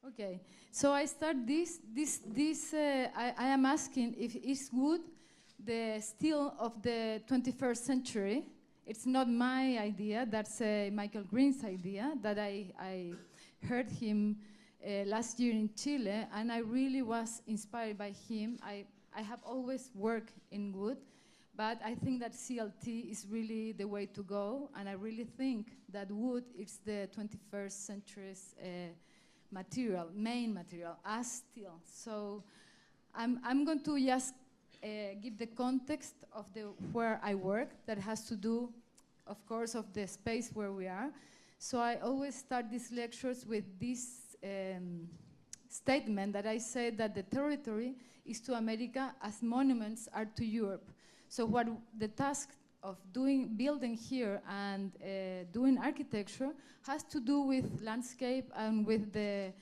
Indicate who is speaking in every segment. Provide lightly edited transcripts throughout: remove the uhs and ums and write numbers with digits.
Speaker 1: Okay, so I start I am asking if it's good, the steel of the 21st century. It's not my idea, that's Michael Green's idea, that I heard him last year in Chile, and I really was inspired by him. I have always worked in wood, but I think that CLT is really the way to go, and I really think that wood is the 21st century's main material, as steel. So I'm going to just give the context of where I work that has to do, of course, of the space where we are. So I always start these lectures with this statement that I say that the territory is to America as monuments are to Europe. So what the task of building here and doing architecture has to do with landscape and with the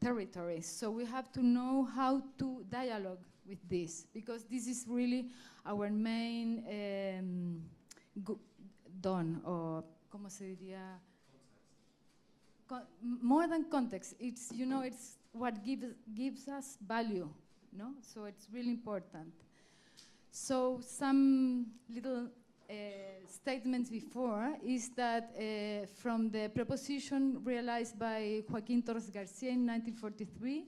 Speaker 1: territories. So we have to know how to dialogue with this, because this is really our main don, or ¿cómo se diría? More than context, it's, you know, it's what gives us value, no? So it's really important. So some little statements before is that from the proposition realized by Joaquín Torres Garcia in 1943,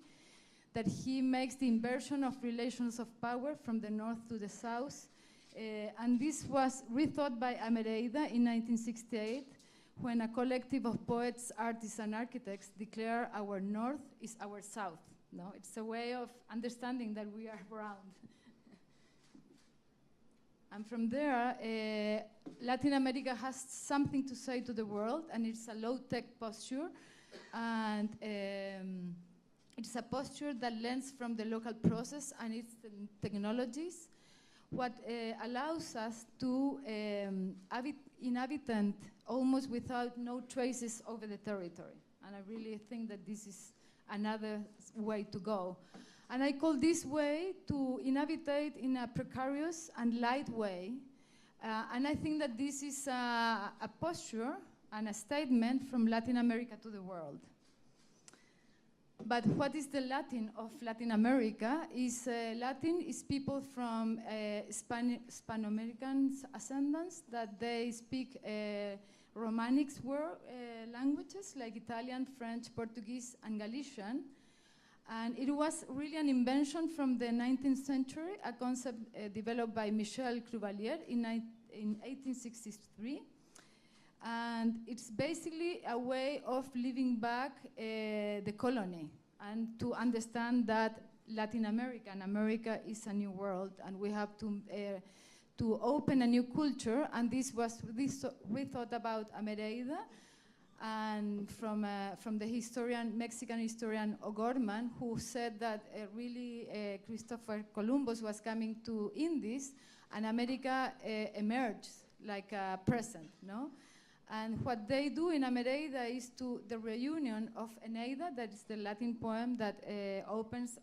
Speaker 1: that he makes the inversion of relations of power from the north to the south. And this was rethought by Amereida in 1968, when a collective of poets, artists, and architects declare our north is our south. No? It's a way of understanding that we are round. And from there, Latin America has something to say to the world, and it's a low-tech posture. And it's a posture that lends from the local process and its technologies, what allows us to inhabit almost without no traces over the territory. And I really think that this is another way to go. And I call this way to inhabit in a precarious and light way. And I think that this is a posture and a statement from Latin America to the world. But what is the Latin of Latin America? Latin is people from Hispano-American ascendants, that they speak Romanic languages like Italian, French, Portuguese, and Galician. And it was really an invention from the 19th century, a concept developed by Michel Cruvalier in 1863. And it's basically a way of living back the colony and to understand that Latin America and America is a new world, and we have to open a new culture. And this we thought about Amereida, and from the Mexican historian O'Gorman, who said that really Christopher Columbus was coming to Indies, and America emerged like a present, no? And what they do in Amereida is the reunion of Eneida, that is the Latin poem that opens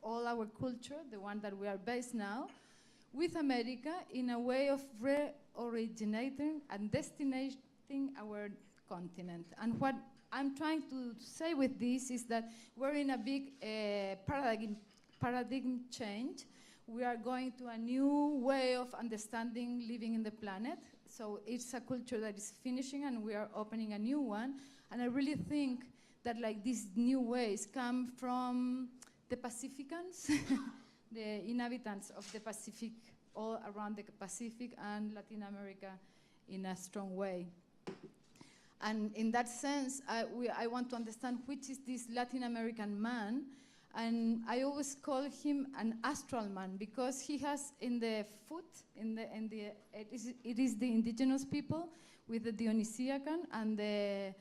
Speaker 1: all our culture, the one that we are based now, with America in a way of re-originating and destinating our continent. And what I'm trying to say with this is that we're in a big paradigm change. We are going to a new way of understanding living in the planet. So it's a culture that is finishing, and we are opening a new one. And I really think that like these new ways come from the Pacificans, the inhabitants of the Pacific, all around the Pacific and Latin America in a strong way. And in that sense, I want to understand which is this Latin American man. And I always call him an astral man, because he has in the foot, it is the indigenous people with the Dionysiacan and the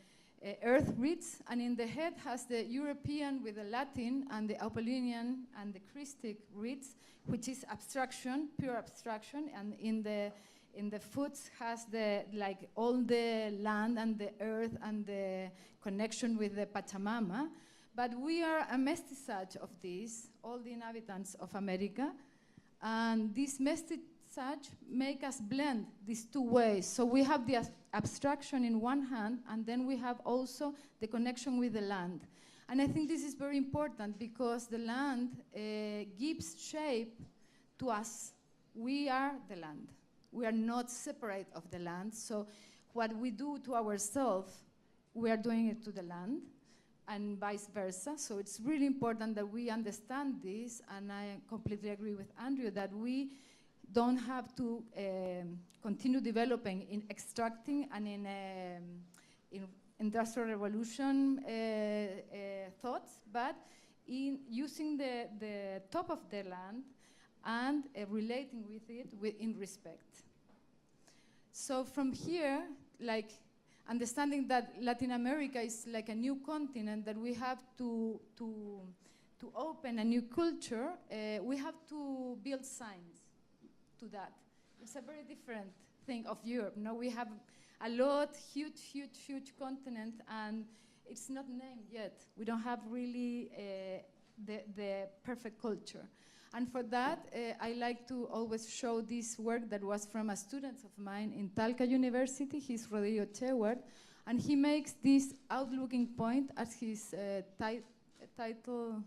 Speaker 1: earth roots, and in the head has the European with the Latin and the Apollinian and the Christic roots, which is abstraction, pure abstraction, and in the foot has like all the land and the earth and the connection with the Pachamama. But we are a mestiçage of this, all the inhabitants of America. And this such make us blend these two ways. So we have the abstraction in one hand, and then we have also the connection with the land. And I think this is very important because the land gives shape to us. We are the land. We are not separate of the land. So what we do to ourselves, we are doing it to the land, and vice versa. So it's really important that we understand this, and I completely agree with Andrew that we don't have to continue developing in extracting and in industrial revolution thoughts, but in using the top of the land and relating with it in respect. So from here, like understanding that Latin America is like a new continent, that we have to open a new culture, we have to build signs to that. It's a very different thing of Europe. Now we have a lot, huge continent, and it's not named yet. We don't have really the perfect culture. And for that, I like to always show this work that was from a student of mine in Talca University. He's Rodrigo Cheward, and he makes this outlooking point as his title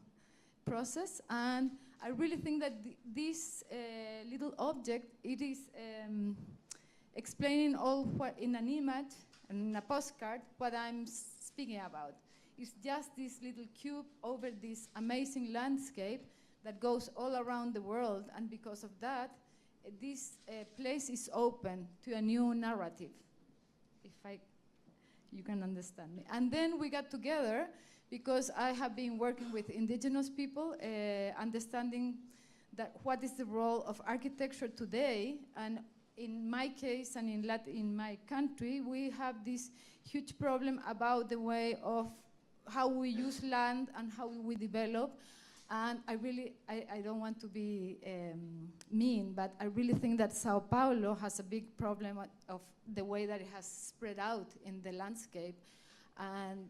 Speaker 1: process. And I really think that this little object, it is explaining all what in an image and in a postcard what I'm speaking about. It's just this little cube over this amazing landscape that goes all around the world, and because of that, this place is open to a new narrative, if you can understand me. And then we got together because I have been working with indigenous people, understanding that what is the role of architecture today, and in my case and in my country, we have this huge problem about the way of how we use land and how we develop. And I don't want to be mean, but I really think that Sao Paulo has a big problem of the way that it has spread out in the landscape. And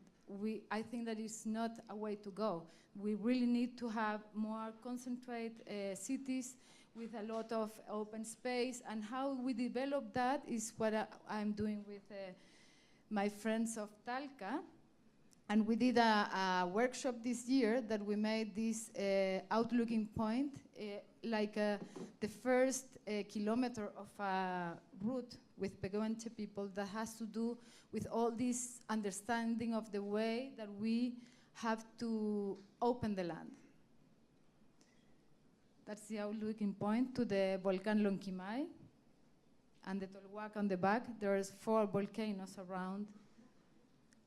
Speaker 1: I think that is not a way to go. We really need to have more concentrated cities with a lot of open space. And how we develop that is what I'm doing with my friends of Talca. And we did a workshop this year that we made this outlooking point, the first kilometer of a route with Peguenche people that has to do with all this understanding of the way that we have to open the land. That's the outlooking point to the Volcan Lonquimay and the Tolhuac on the back. There's 4 volcanoes around.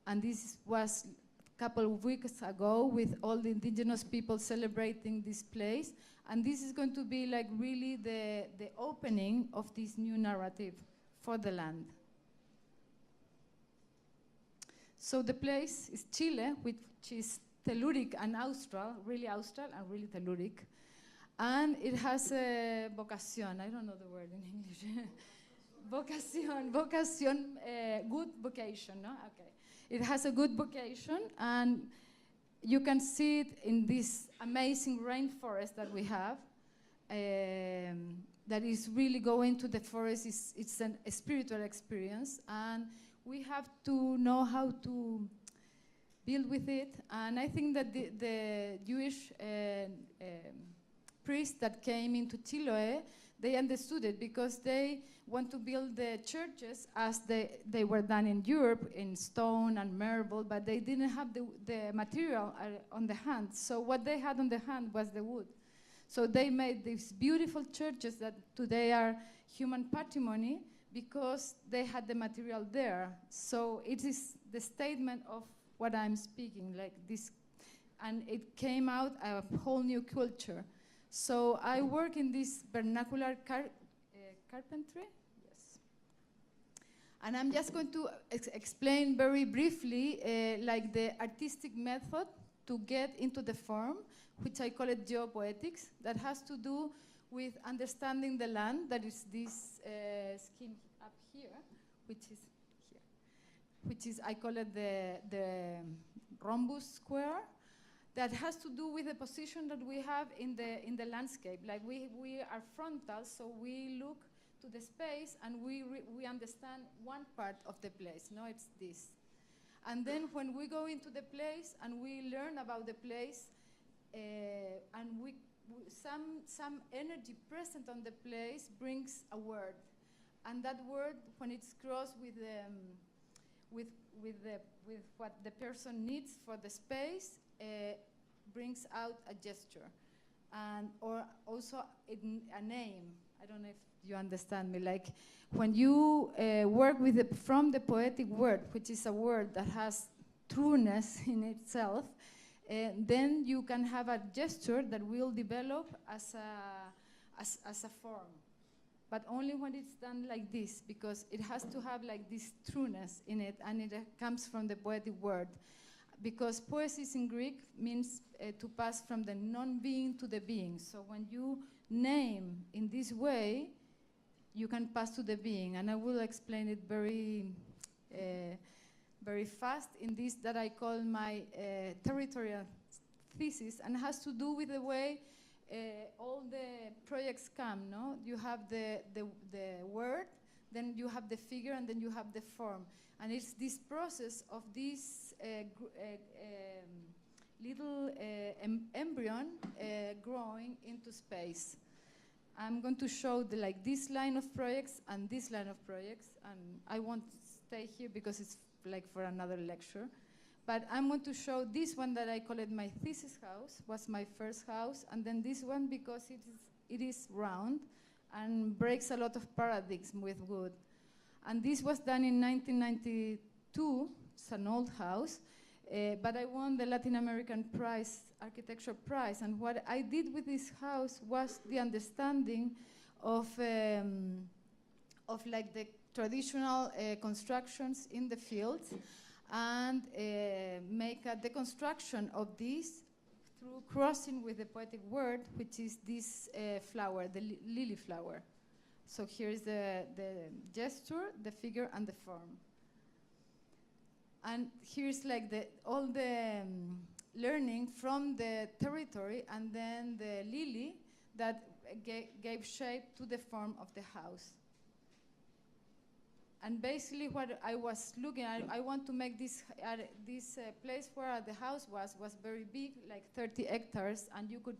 Speaker 1: And this was a couple of weeks ago with all the indigenous people celebrating this place. And this is going to be like really the opening of this new narrative for the land. So the place is Chile, which is telluric and austral, really austral and really telluric. And it has a vocación, I don't know the word in English. vocación, good vocation, no? Okay. It has a good vocation, and you can see it in this amazing rainforest that we have. That is really going to the forest. It's a spiritual experience, and we have to know how to build with it. And I think that the Jewish priests that came into Chiloé, they understood it because they want to build the churches as they were done in Europe, in stone and marble, but they didn't have the material on the hand. So what they had on the hand was the wood. So they made these beautiful churches that today are human patrimony because they had the material there. So it is the statement of what I'm speaking, like this, and it came out a whole new culture. So I work in this vernacular carpentry. Yes. And I'm just going to explain very briefly like the artistic method to get into the form, which I call it geopoetics, that has to do with understanding the land, that is this scheme up here, which is, I call it the rhombus square. that has to do with the position that we have in the landscape. Like we are frontal, so we look to the space and we understand one part of the place. No, it's this. And then when we go into the place and we learn about the place, and some energy present on the place brings a word, and that word, when it's crossed with what the person needs for the space, brings out a gesture, and or also a name. I don't know if you understand me. Like when you work with from the poetic word, which is a word that has trueness in itself, then you can have a gesture that will develop as a form, but only when it's done like this, because it has to have like this trueness in it, and it comes from the poetic word. Because poesis in Greek means to pass from the non-being to the being. So when you name in this way, you can pass to the being. And I will explain it very, very fast in this that I call my territorial thesis, and has to do with the way all the projects come. No, you have the word, then you have the figure, and then you have the form. And it's this process of this little embryon growing into space. I'm going to show like this line of projects and this line of projects, and I won't stay here because it's like for another lecture. But I'm going to show this one that I call it my thesis house, was my first house, and then this one because it is round and breaks a lot of paradigms with wood. And this was done in 1992. It's an old house, but I won the Latin American Prize, Architecture Prize. And what I did with this house was the understanding of like the traditional constructions in the fields, and make a deconstruction of this through crossing with the poetic word, which is this flower, the lily flower. So here is the gesture, the figure, and the form. And here's like all the learning from the territory, and then the lily that gave shape to the form of the house. And basically what I was looking at, I want to make this place where the house was very big, like 30 hectares, and you could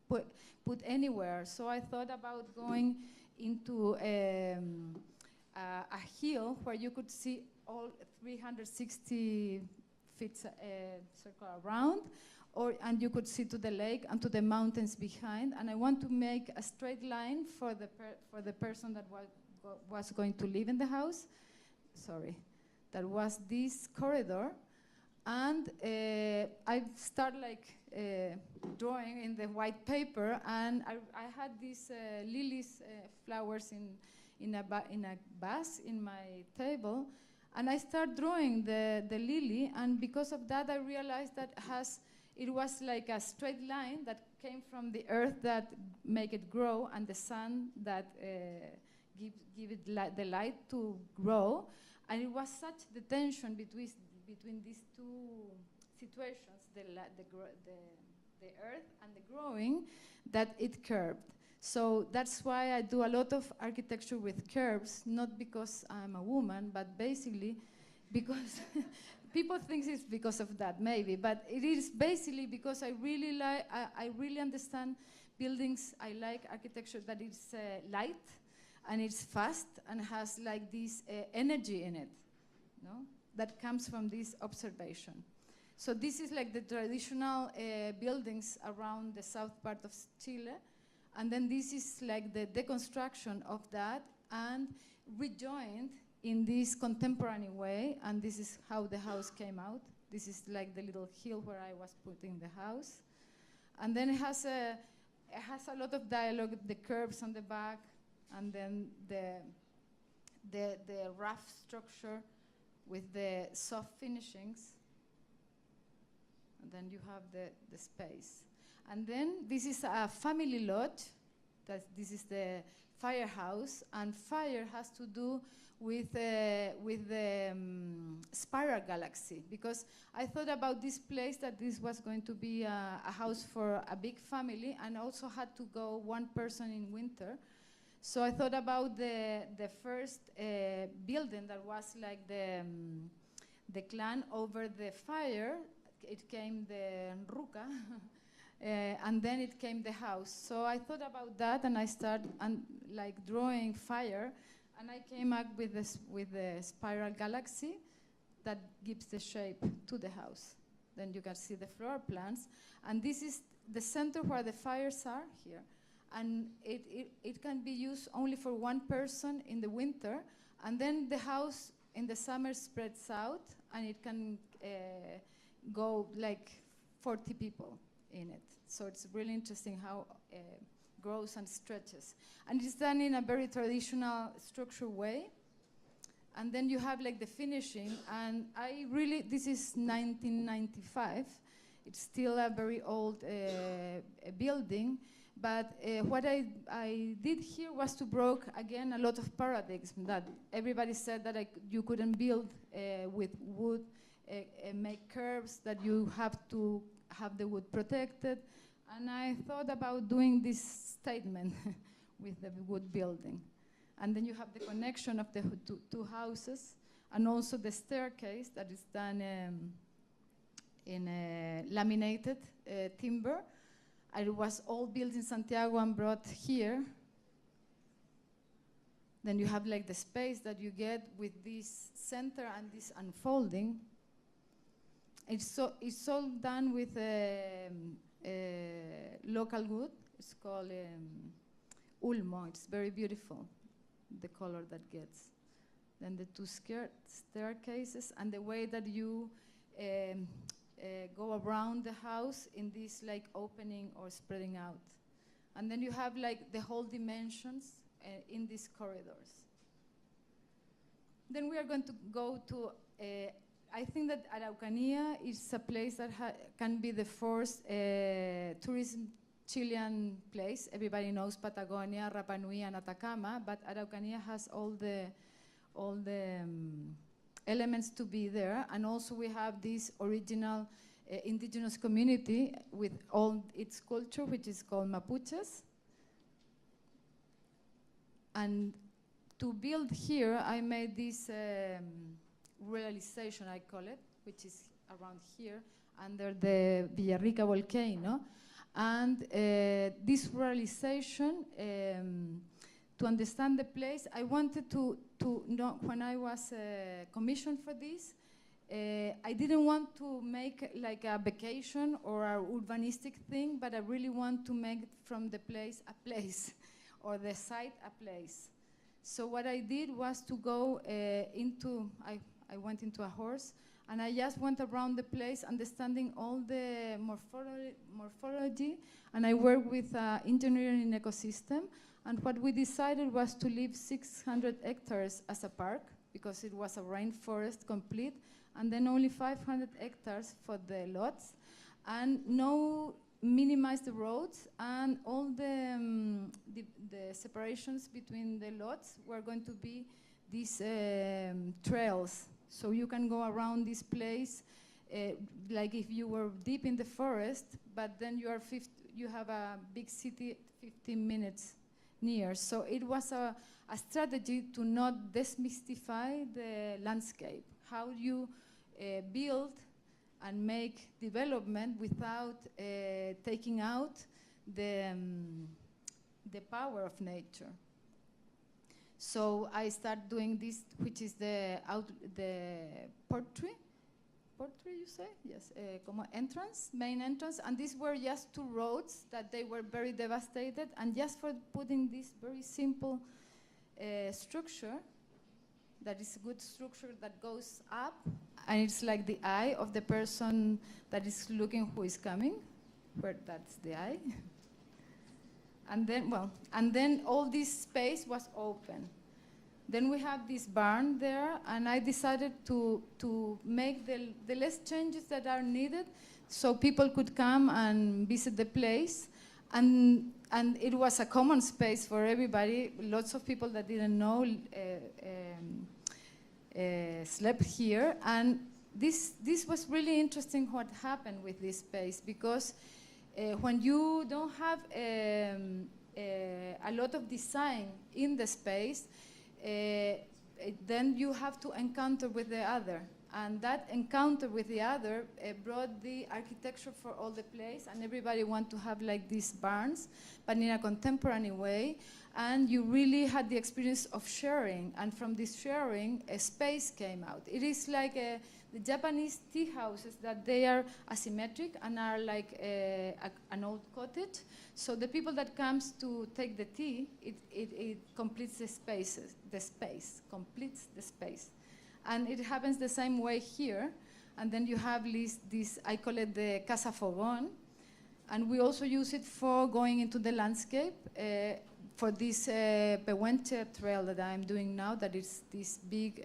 Speaker 1: put anywhere. So I thought about going into a hill where you could see all 360 feet circle around, and you could see to the lake and to the mountains behind. And I want to make a straight line for the person that was going to live in the house. Sorry, that was this corridor. And I start like drawing in the white paper, and I had these lilies, flowers in a vase in my table, and I start drawing the lily, and because of that I realized that it was like a straight line that came from the earth that make it grow, and the sun that give it the light to grow. And it was such the tension between these two situations, the earth and the growing, that it curved. So that's why I do a lot of architecture with curves, not because I'm a woman, but basically because people think it's because of that, maybe, but it is basically because I really understand buildings. I like architecture that is light, and it's fast, and has like this energy in it, no? That comes from this observation. So this is like the traditional buildings around the south part of Chile, and then this is like the deconstruction of that and rejoined in this contemporary way, and this is how the house came out. This is like the little hill where I was putting the house. And then it has a lot of dialogue, the curves on the back, and then the rough structure with the soft finishings. And then you have the space. And then this is a family lodge. This is the firehouse, and fire has to do with the spiral galaxy, because I thought about this place that this was going to be a house for a big family, and also had to go one person in winter. So I thought about the first building that was like the clan over the fire. It came the Ruka, and then it came the house. So I thought about that, and I started like drawing fire. And I came up with the spiral galaxy that gives the shape to the house. Then you can see the floor plans. And this is the center where the fires are here. And it can be used only for one person in the winter. And then the house in the summer spreads out, and it can go like 40 people in it. So it's really interesting how grows and stretches. And it's done in a very traditional structured way. And then you have like the finishing, and this is 1995. It's still a very old building, but what I did here was to break again a lot of paradigms that everybody said that you couldn't build with wood, make curves, that you have to have the wood protected. And I thought about doing this statement with the wood building. And then you have the connection of the two houses, and also the staircase that is done in laminated timber. It was all built in Santiago and brought here. Then you have like the space that you get with this center and this unfolding. It's all done with local wood. It's called ulmo. It's very beautiful, the color that gets. Then the two staircases, and the way that you go around the house in this like opening or spreading out. And then you have like the whole dimensions in these corridors. Then we are going to go to, I think that Araucanía is a place that can be the first tourism Chilean place. Everybody knows Patagonia, Rapa Nui, and Atacama, but Araucanía has all the elements to be there. And also we have this original indigenous community with all its culture, which is called Mapuches. And to build here, I made this realization, I call it, which is around here, under the Villarrica volcano. And this realization, to understand the place, I wanted to know, when I was commissioned for this, I didn't want to make like a vacation or a urbanistic thing, but I really want to make from the place a place, or the site a place. So what I did was to go I went into a horse, and I just went around the place, understanding all the morphology, and I worked with engineering in ecosystem. And what we decided was to leave 600 hectares as a park, because it was a rainforest complete, and then only 500 hectares for the lots, and minimize the roads, and all the separations between the lots were going to be these trails. So you can go around this place like if you were deep in the forest, but then you have a big city 15 minutes near. So it was a strategy to not demystify the landscape. How you build and make development without taking out the power of nature. So I started doing this, which is the portrait, you say? Yes, como entrance, main entrance. And these were just two roads that they were very devastated. And just for putting this very simple structure, that is a good structure that goes up, and it's like the eye of the person that is looking who is coming, where that's the eye. And then all this space was open. Then we have this barn there, and I decided to make the less changes that are needed, so people could come and visit the place. And it was a common space for everybody. Lots of people that didn't know slept here. And this was really interesting what happened with this space, because when you don't have a lot of design in the space, then you have to encounter with the other. And that encounter with the other brought the architecture for all the place, and everybody want to have like these barns, but in a contemporary way. And you really had the experience of sharing, and from this sharing, a space came out. It is like the Japanese tea houses, that they are asymmetric and are like an old cottage. So the people that comes to take the tea, it completes the spaces. The space completes the space. And it happens the same way here. And then you have this, I call it the Casa Fogón. And we also use it for going into the landscape, for this Pehuenche trail that I'm doing now, that is this big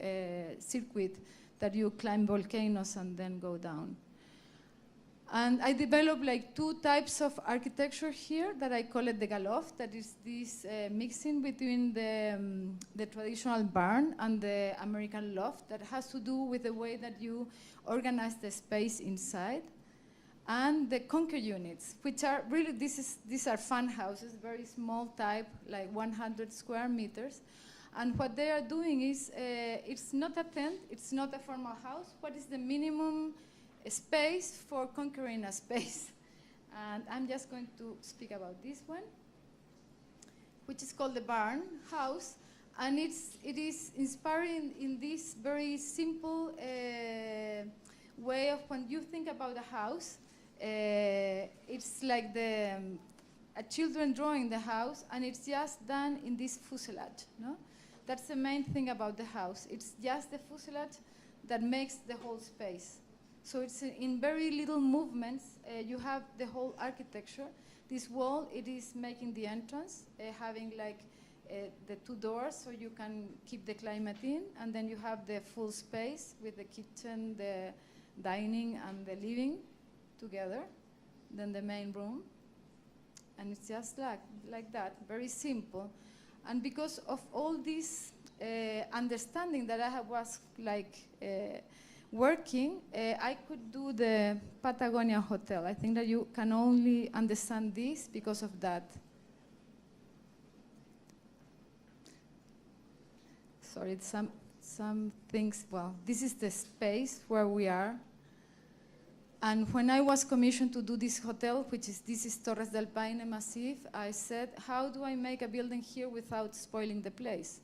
Speaker 1: circuit that you climb volcanoes and then go down. And I developed like two types of architecture here that I call it the galoft, that is this mixing between the traditional barn and the American loft that has to do with the way that you organize the space inside. And the conquer units, which are really, these are fun houses, very small type, like 100 square meters. And what they are doing is, it's not a tent, it's not a formal house. What is the minimum space for conquering a space? And I'm just going to speak about this one, which is called the barn house. And it is inspiring in this very simple way of when you think about a house. It's like a children drawing the house, and it's just done in this fuselage. No? That's the main thing about the house. It's just the fuselage that makes the whole space. So it's in very little movements. You have the whole architecture. This wall, it is making the entrance, having like the two doors so you can keep the climate in, and then you have the full space with the kitchen, the dining, and the living together, then the main room. And it's just like that, very simple. And because of all this understanding that I was like working, I could do the Patagonia Hotel. I think that you can only understand this because of that. Sorry, some things, well, this is the space where we are. And when I was commissioned to do this hotel, this is Torres del Paine Massif, I said, how do I make a building here without spoiling the place?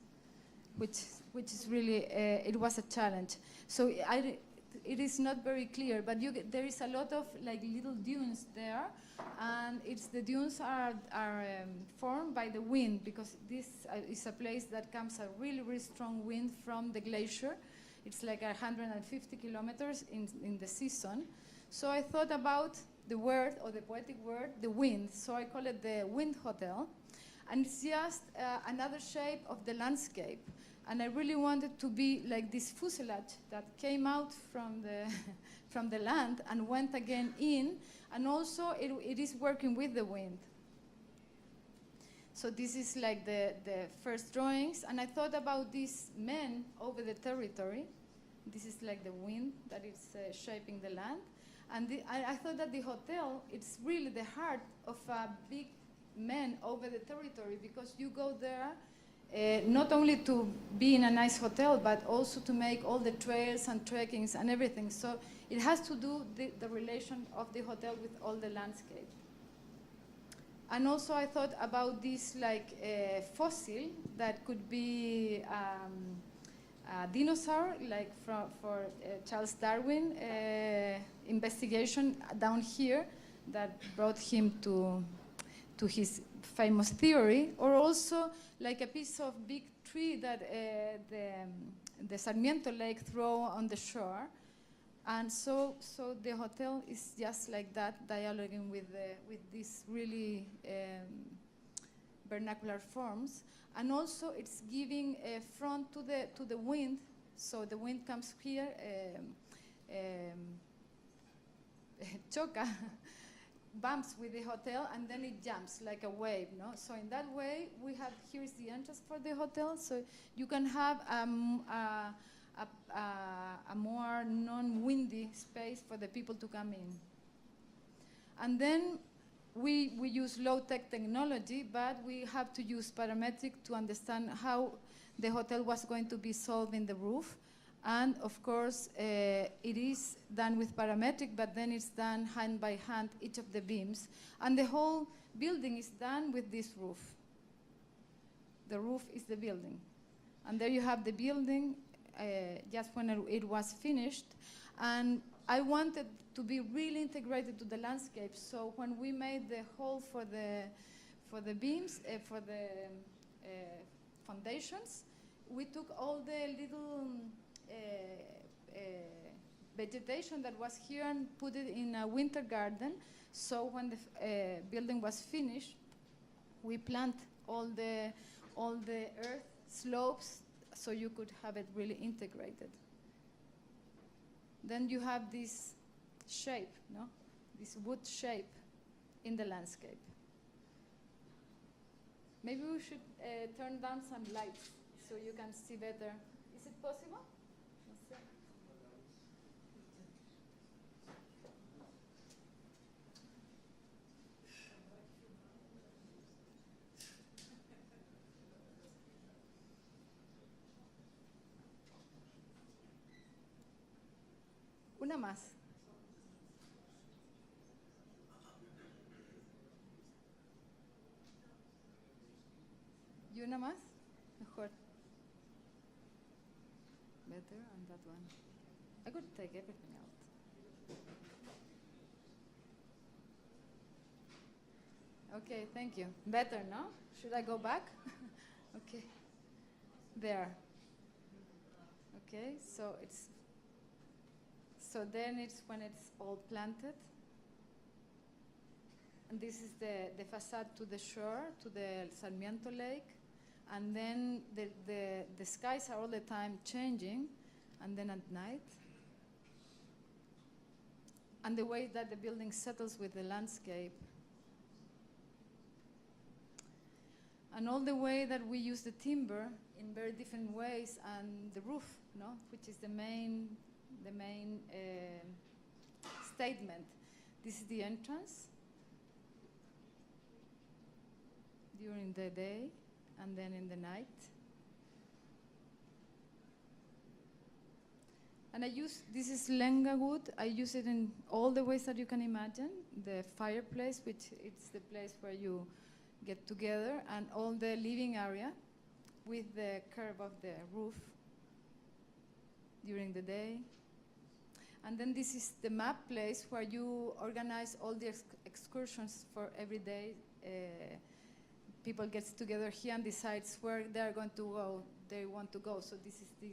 Speaker 1: Which is really, it was a challenge. So it is not very clear, but there is a lot of like little dunes there, and the dunes are formed by the wind, because this is a place that comes a really, really strong wind from the glacier. It's like 150 kilometers in the season. So I thought about the word, or the poetic word, the wind. So I call it the Wind Hotel. And it's just another shape of the landscape. And I really wanted to be like this fuselage that came out from the, from the land and went again in. And also it is working with the wind. So this is like the first drawings. And I thought about these men over the territory. This is like the wind that is shaping the land. And I thought that the hotel, it's really the heart of a big man over the territory, because you go there not only to be in a nice hotel, but also to make all the trails and trekkings and everything. So it has to do the relation of the hotel with all the landscape. And also I thought about this like fossil that could be a dinosaur, like for Charles Darwin investigation down here that brought him to his famous theory, or also like a piece of big tree that the Sarmiento Lake throw on the shore. And so the hotel is just like that, dialoguing with these really vernacular forms. And also it's giving a front to the wind. So the wind comes here, choca bumps with the hotel, and then it jumps like a wave, no? So in that way, we have, here is the entrance for the hotel, so you can have a more non-windy space for the people to come in. And then we use low-tech technology, but we have to use parametric to understand how the hotel was going to be solved in the roof. And of course, it is done with parametric, but then it's done hand by hand, each of the beams. And the whole building is done with this roof. The roof is the building. And there you have the building just when it was finished. And I wanted to be really integrated to the landscape. So when we made the hole for the beams, for the foundations, we took all the little vegetation that was here and put it in a winter garden. So when the building was finished, we plant all the earth slopes so you could have it really integrated. Then you have this shape, no? This wood shape in the landscape. Maybe we should turn down some lights so you can see better. Is it possible? Una más. ¿Y una más? Mejor. Better on that one. I could take everything out. Okay, thank you. Better, no? Should I go back? Okay. There. Okay, so then it's when it's all planted. And this is the facade to the shore, to the Sarmiento Lake. And then the skies are all the time changing, and then at night. And the way that the building settles with the landscape. And all the way that we use the timber in very different ways, and the roof, no, which is the main statement. This is the entrance during the day and then in the night. And this is lenga wood. I use it in all the ways that you can imagine. The fireplace, which it's the place where you get together, and all the living area with the curve of the roof during the day. And then this is the map place where you organize all the excursions for every day. People get together here and decides where they're going to go, they want to go. So this is this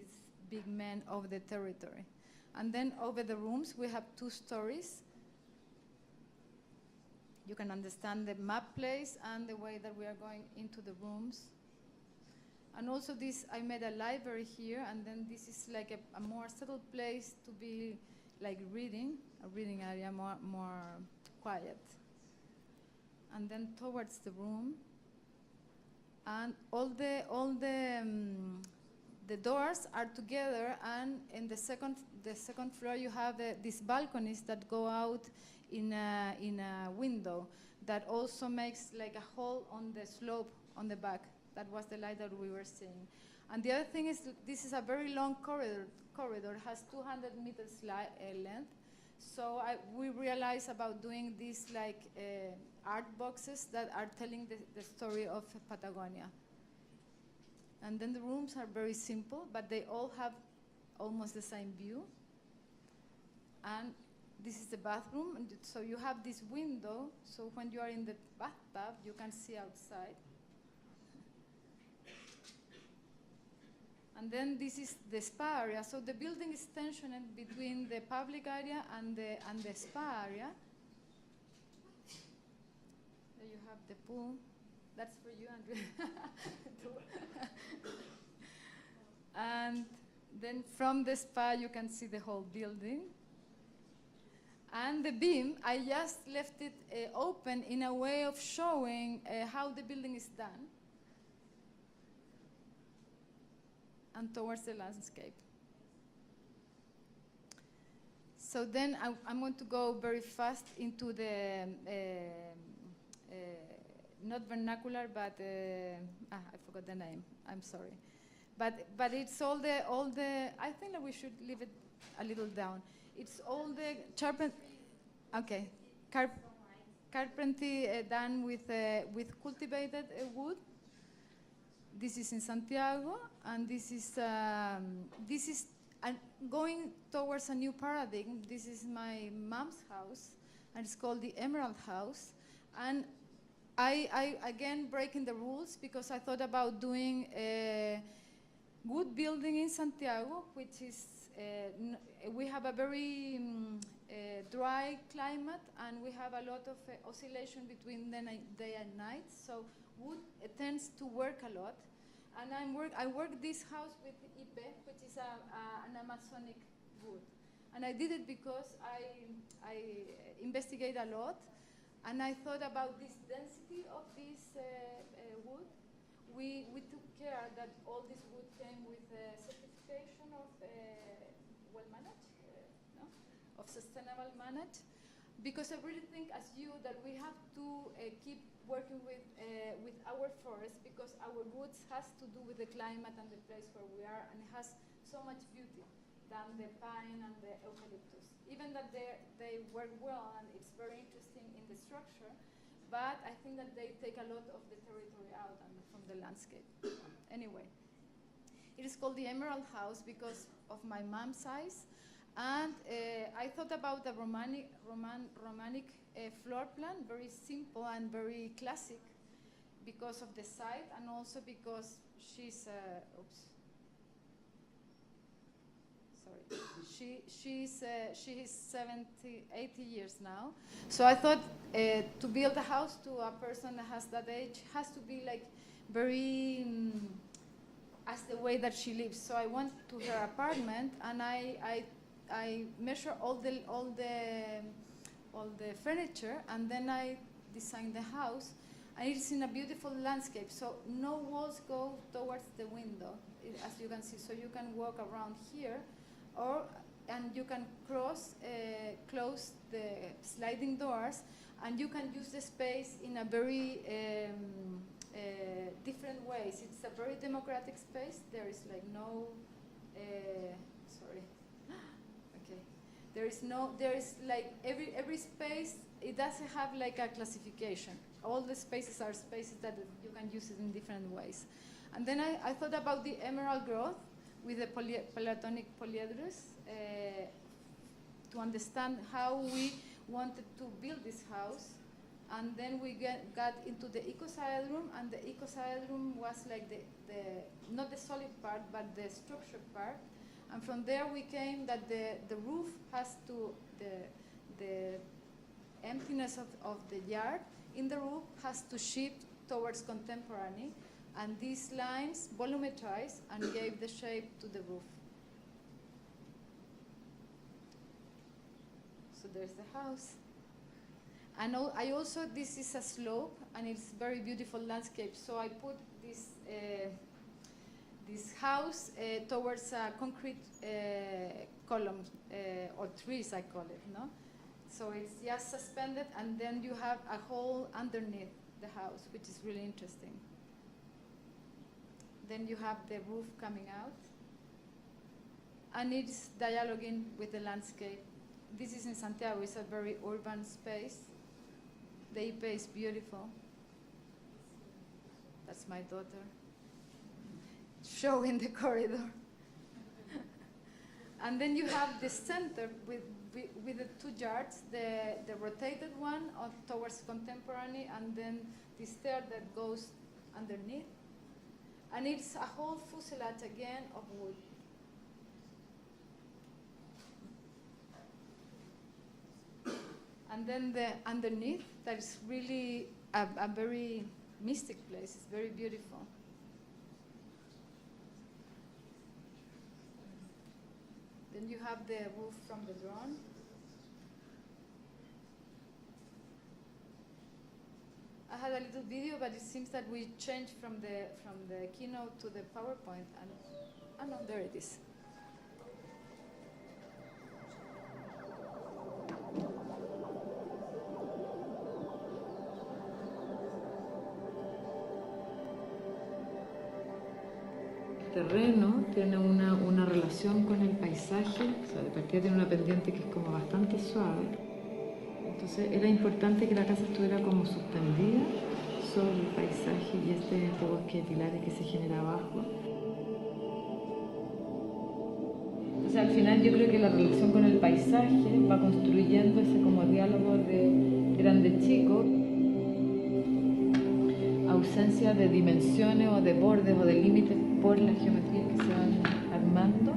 Speaker 1: big man of the territory. And then over the rooms, we have 2 stories. You can understand the map place and the way that we are going into the rooms. And also this, I made a library here, and then this is like a more settled place to be like reading, a reading area, more quiet. And then towards the room, and all the doors are together, and in the second floor you have these balconies that go out in a window that also makes like a hole on the slope on the back. That was the light that we were seeing. And the other thing is this is a very long corridor. Has 200 meters length. So we realized about doing these like art boxes that are telling the story of Patagonia. And then the rooms are very simple, but they all have almost the same view. And this is the bathroom. And so you have this window, so when you are in the bathtub, you can see outside. And then this is the spa area. So the building is tensioned between the public area and the spa area. There you have the pool. That's for you, Andrea. And then from the spa, you can see the whole building. And the beam, I just left it open in a way of showing how the building is done and towards the landscape. So then I'm going to go very fast into the, not vernacular, but, I forgot the name, I'm sorry. But it's all the, I think that we should leave it a little down. It's all the carpentry done with cultivated wood. This is in Santiago, and this is going towards a new paradigm. This is my mom's house, and it's called the Emerald House. And I again breaking the rules, because I thought about doing a wood building in Santiago, which is we have a very dry climate, and we have a lot of oscillation between day and night. So wood tends to work a lot. And I work this house with Ipe, which is an Amazonic wood. And I did it because I investigate a lot, and I thought about this density of this wood. We took care that all this wood came with a certification of well-managed, of sustainable managed, because I really think, as you, that we have to keep working with our forest, because our woods has to do with the climate and the place where we are, and it has so much beauty than the pine and the eucalyptus. Even that they work well, and it's very interesting in the structure, but I think that they take a lot of the territory out from the landscape. Anyway, it is called the Emerald House because of my mom's size. And I thought about the Romanic floor plan, very simple and very classic, because of the site, and also because she's, she is 70, 80 years now. So I thought to build a house to a person that has that age has to be like very as the way that she lives. So I went to her apartment, and I measure all the furniture, and then I designed the house, and it's in a beautiful landscape. So no walls go towards the window, as you can see. So you can walk around here, and you can close the sliding doors, and you can use the space in a very different ways. It's a very democratic space. There is like no, sorry. There is like every space, it doesn't have like a classification. All the spaces are spaces that you can use it in different ways. And then I thought about the emerald growth with the Platonic polyedrus to understand how we wanted to build this house. And then we got into the ecoside room, and the ecoside room was like not the solid part, but the structured part. And from there we came that the roof has to, the emptiness of the yard in the roof has to shift towards contemporary, and these lines volumetrized and gave the shape to the roof. So there's the house. And I also, this is a slope, and it's very beautiful landscape. So I put this house towards a concrete column or trees, I call it, no? So it's just suspended, and then you have a hole underneath the house, which is really interesting. Then you have the roof coming out, and it's dialoguing with the landscape. This is in Santiago. It's a very urban space. The Ipe is beautiful. That's my daughter showing the corridor. And then you have the center with the two yards, the rotated one towards contemporary, and then the stair that goes underneath. And it's a whole fuselage again of wood. And then the underneath, that is really a very mystic place. It's very beautiful. Then you have the roof from the drone. I had a little video, but it seems that we changed from the keynote to the PowerPoint, and oh no, there it is.
Speaker 2: El terreno tiene una relación con el paisaje, o sea, de partida tiene una pendiente que es como bastante suave. Entonces era importante que la casa estuviera como suspendida sobre el paisaje y este bosque de pilares que se genera abajo. Entonces al final yo creo que la relación con el paisaje va construyendo ese como diálogo de grande-chico, ausencia de dimensiones o de bordes o de límites por las geometrías que se van armando,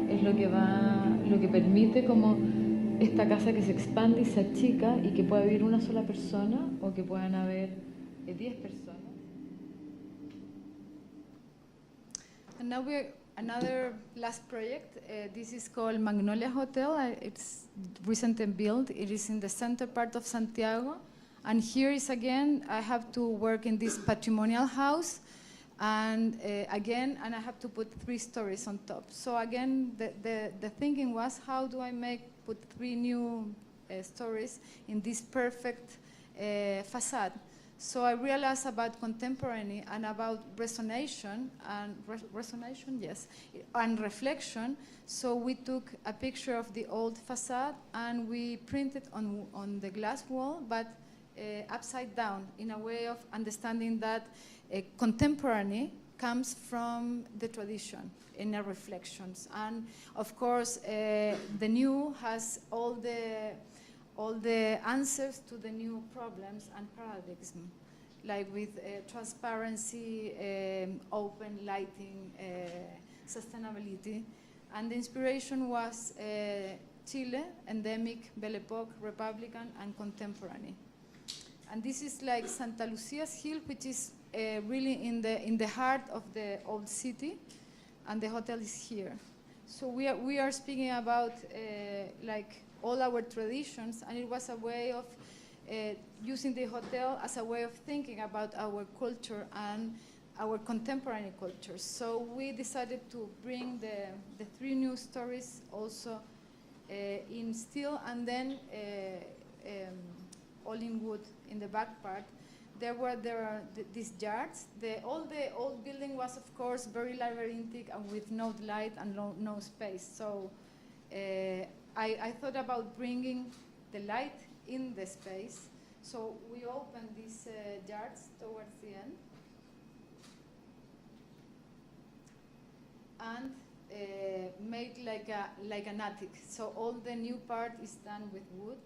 Speaker 2: es lo que permite como esta casa que se expande y se achica y que pueda vivir una sola persona o que puedan haber 10 personas.
Speaker 1: And now we're another last project. This is called Magnolia Hotel. It's recently built. It is in the center part of Santiago. And here is again, I have to work in this patrimonial house. And again, I have to put 3 stories on top. So again, the thinking was, how do I put 3 new stories in this perfect facade? So I realized about contemporary and about resonation and and reflection. So we took a picture of the old facade and we printed on the glass wall, but upside down, in a way of understanding that contemporary comes from the tradition in our reflections. And of course, the new has all the answers to the new problems and paradigms, like with transparency, open lighting, sustainability. And the inspiration was Chile, endemic, Belle Époque, Republican, and contemporary. And this is like Santa Lucia's Hill, which is really in the heart of the old city, and the hotel is here. So we are speaking about like all our traditions, and it was a way of using the hotel as a way of thinking about our culture and our contemporary culture. So we decided to bring the 3 new stories also in steel, and then all in wood in the back part. There are these yards. The old building was, of course, very labyrinthine and with no light and no space. So I thought about bringing the light in the space. So we opened these yards towards the end. And made like an attic. So all the new part is done with wood.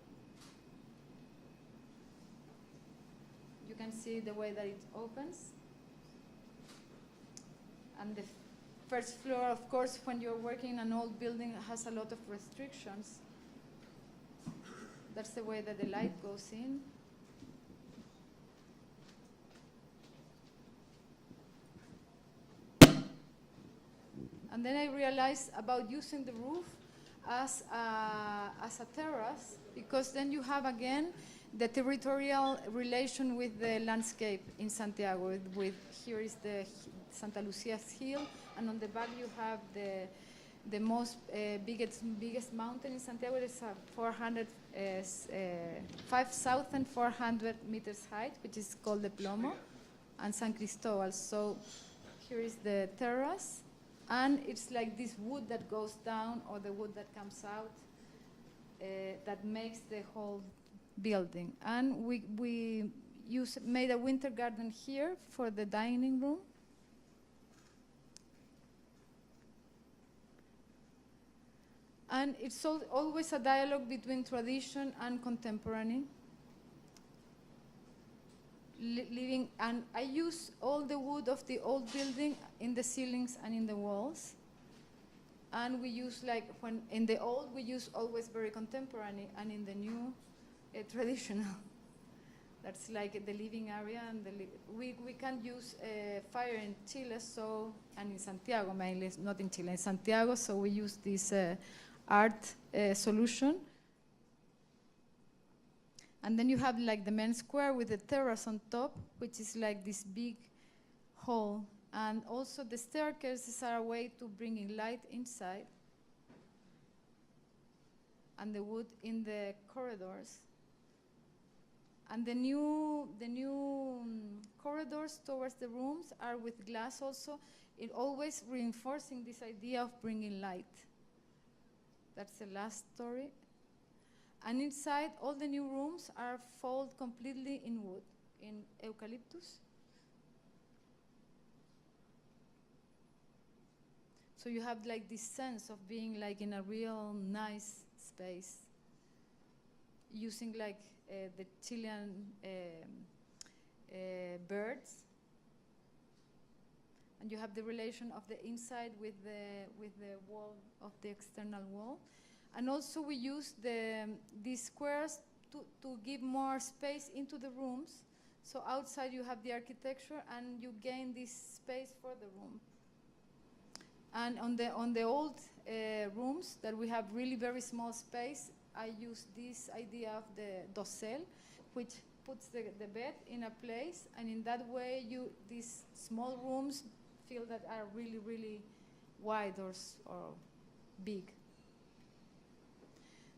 Speaker 1: You can see the way that it opens. And the first floor, of course, when you're working in an old building, has a lot of restrictions. That's the way that the light goes in. And then I realized about using the roof as a terrace, because then you have again the territorial relation with the landscape in Santiago. Here is the Santa Lucia's Hill, and on the back you have the most biggest mountain in Santiago. It's 5,400 meters height, which is called the Plomo, and San Cristobal. So here is the terrace. And it's like this wood that goes down or the wood that comes out that makes the whole building. And we made a winter garden here for the dining room. And it's always a dialogue between tradition and contemporary. Living, and I use all the wood of the old building in the ceilings and in the walls. And we use, like, when in the old we use always very contemporary, and in the new traditional. That's like the living area, and we can't use fire in Chile, so, and in Santiago mainly, not in Chile, in Santiago, so we use this art solution. And then you have like the main square with the terrace on top, which is like this big hall. And also the staircases are a way to bring in light inside. And the wood in the corridors. And the new corridors towards the rooms are with glass also, it always reinforcing this idea of bringing light. That's the last story. And inside, all the new rooms are folded completely in wood, in eucalyptus. So you have like this sense of being like in a real nice space, using like the Chilean birds. And you have the relation of the inside with the wall of the external wall. And also we use these squares to give more space into the rooms. So outside you have the architecture and you gain this space for the room. And on the old rooms that we have really very small space, I use this idea of the dosel, which puts the bed in a place, and in that way these small rooms feel that are really, really wide or big.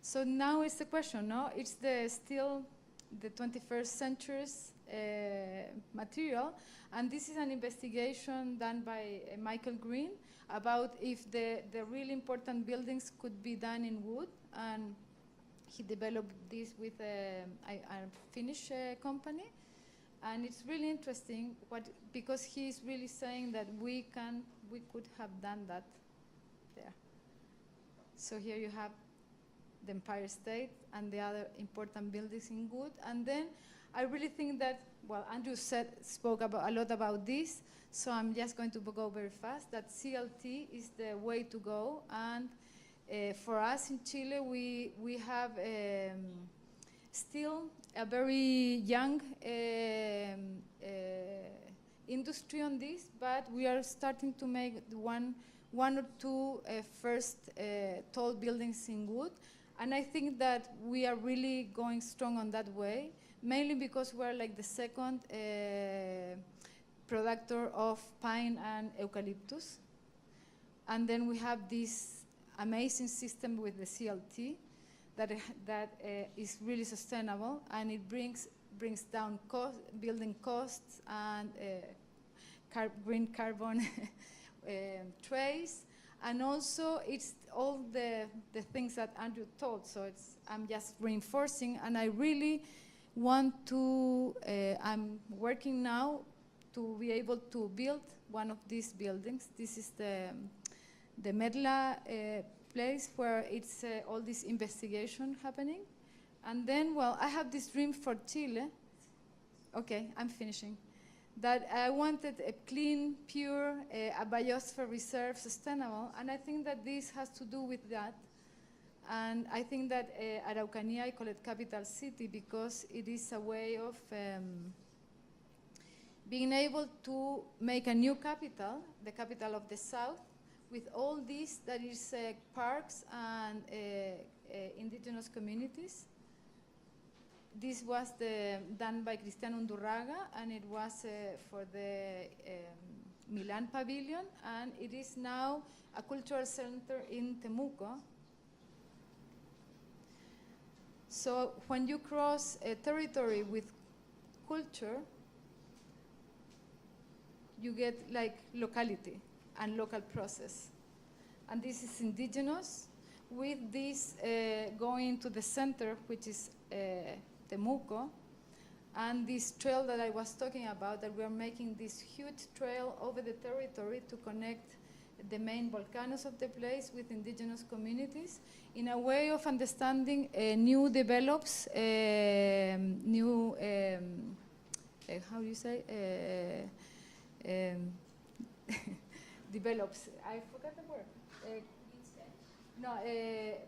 Speaker 1: So now it's the question, no? It's still the 21st century's material, and this is an investigation done by Michael Green about if the really important buildings could be done in wood, and he developed this with a Finnish company. And it's really interesting because he's really saying that we could have done that there. So here you have the Empire State and the other important buildings in wood. And then I really think that, well, Andrew spoke a lot about this, so I'm just going to go very fast, that CLT is the way to go. And for us in Chile, we have still a very young industry on this, but we are starting to make one or two first tall buildings in wood. And I think that we are really going strong on that way, mainly because we're like the second producer of pine and eucalyptus. And then we have this amazing system with the CLT that is really sustainable, and it brings down building costs and green carbon trace. And also, it's all the things that Andrew told. So I'm just reinforcing, and I really want to. I'm working now to be able to build one of these buildings. This is the Medla place where it's all this investigation happening. And then, well, I have this dream for Chile. Okay, I'm finishing. That I wanted a clean, pure, a biosphere reserve, sustainable, and I think that this has to do with that. And I think that Araucanía, I call it capital city because it is a way of being able to make a new capital, the capital of the South, with all these, that is parks and indigenous communities. This was done by Cristiano Undurraga, and it was for the Milan Pavilion, and it is now a cultural center in Temuco. So when you cross a territory with culture, you get like locality and local process. And this is indigenous, with this going to the center, which is Temuco, and this trail that I was talking about, that we are making this huge trail over the territory to connect the main volcanoes of the place with indigenous communities in a way of understanding new develops, new, how do you say, develops, I forgot the word. No,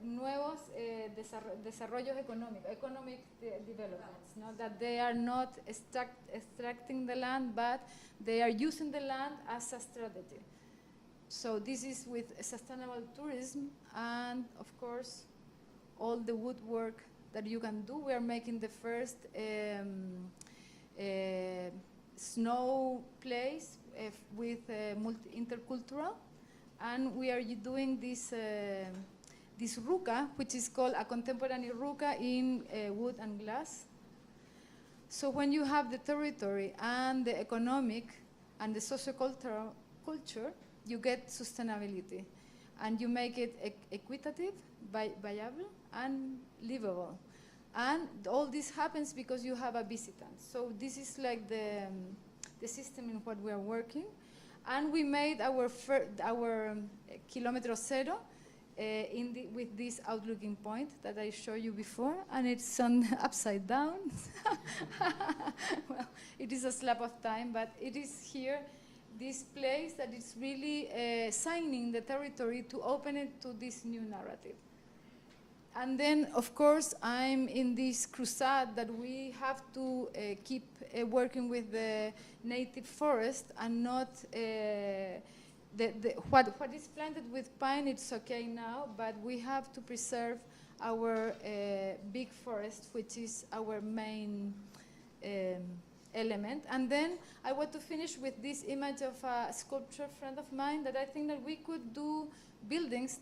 Speaker 1: nuevos desarrollos económicos, economic developments, no? That they are not extracting the land, but they are using the land as a strategy. So this is with sustainable tourism and, of course, all the woodwork that you can do. We are making the first snow place with intercultural, and we are doing this this ruca, which is called a contemporary ruca in wood and glass. So when you have the territory and the economic and the sociocultural culture, you get sustainability, and you make it equitative, viable, and livable. And all this happens because you have a visitant. So this is like the system in what we are working. And we made our kilometer zero with this outlooking point that I showed you before, and it's on upside down. Well, it is a slap of time, but it is here, this place that is really signing the territory to open it to this new narrative. And then, of course, I'm in this crusade that we have to keep working with the native forest and not what is planted with pine. It's okay now, but we have to preserve our big forest, which is our main element. And then I want to finish with this image of a sculpture friend of mine that I think that we could do buildings.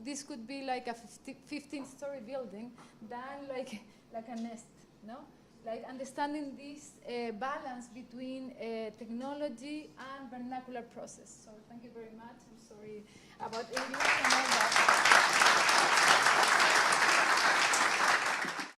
Speaker 1: This could be like a 15-story building done like a nest, no? Like understanding this balance between technology and vernacular process. So thank you very much. I'm sorry about English and all that.